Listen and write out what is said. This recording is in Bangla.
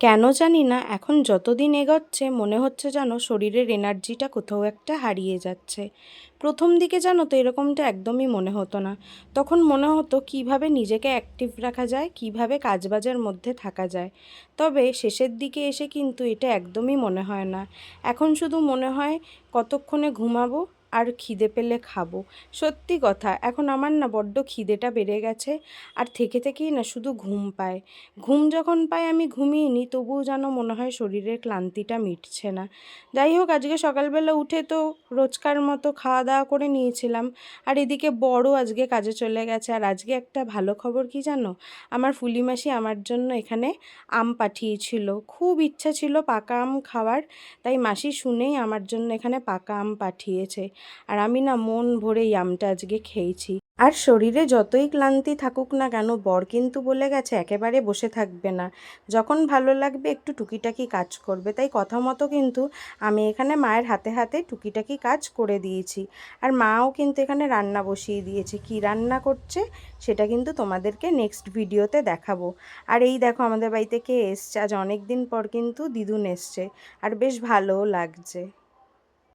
কেন জানি না এখন যতদিন এগোচ্ছে মনে হচ্ছে যেন শরীরের এনার্জিটা কোথাও একটা হারিয়ে যাচ্ছে। প্রথম দিকে জানো তো এরকমটা একদমই মনে হতো না। তখন মনে হতো কিভাবে নিজেকে অ্যাক্টিভ রাখা যায়, কিভাবে কাজবাজের মধ্যে থাকা যায়। তবে শেষের দিকে এসে কিন্তু এটা একদমই মনে হয় না। এখন শুধু মনে হয় কতক্ষণে ঘুমাবো আর খিদে পেলে খাবো। সত্যি কথা, এখন আমার না বড্ড খিদেটা বেড়ে গেছে। আর থেকে থেকেই না শুধু ঘুম পায়। ঘুম যখন পাই আমি ঘুমিয়ে নিই, তবুও যেন মনে হয় শরীরের ক্লান্তিটা মিটছে না। যাই হোক, আজকে সকালবেলা উঠে তো রোজকার মতো খাওয়া দাওয়া করে নিয়েছিলাম। আর এদিকে বড় আজকে কাজে চলে গেছে। আর আজকে একটা ভালো খবর কি জানো, আমার ফুলি মাসি আমার জন্য এখানে আম পাঠিয়েছিল। খুব ইচ্ছা ছিল পাকা আম খাওয়ার, তাই মাসি শুনেই আমার জন্য এখানে পাকা আম পাঠিয়েছে। আর আমি না মন ভরে এই আমটা আজকে খেয়েছি। আর শরীরে যতই ক্লান্তি থাকুক না কেন, বর কিন্তু বলে গেছে একেবারে বসে থাকবে না, যখন ভালো লাগবে একটু টুকিটাকি কাজ করবে। তাই কথা মতো কিন্তু আমি এখানে মায়ের হাতে হাতে টুকিটাকি কাজ করে দিয়েছি। আর মাও কিন্তু এখানে রান্না বসিয়ে দিয়েছে। কি রান্না করছে সেটা কিন্তু তোমাদেরকে নেক্সট ভিডিওতে দেখাবো। আর এই দেখো আমাদের বাড়িতে কে এসছে, আজ অনেক দিন পর কিন্তু দিদুন এসছে। আর বেশ ভালোও লাগছে।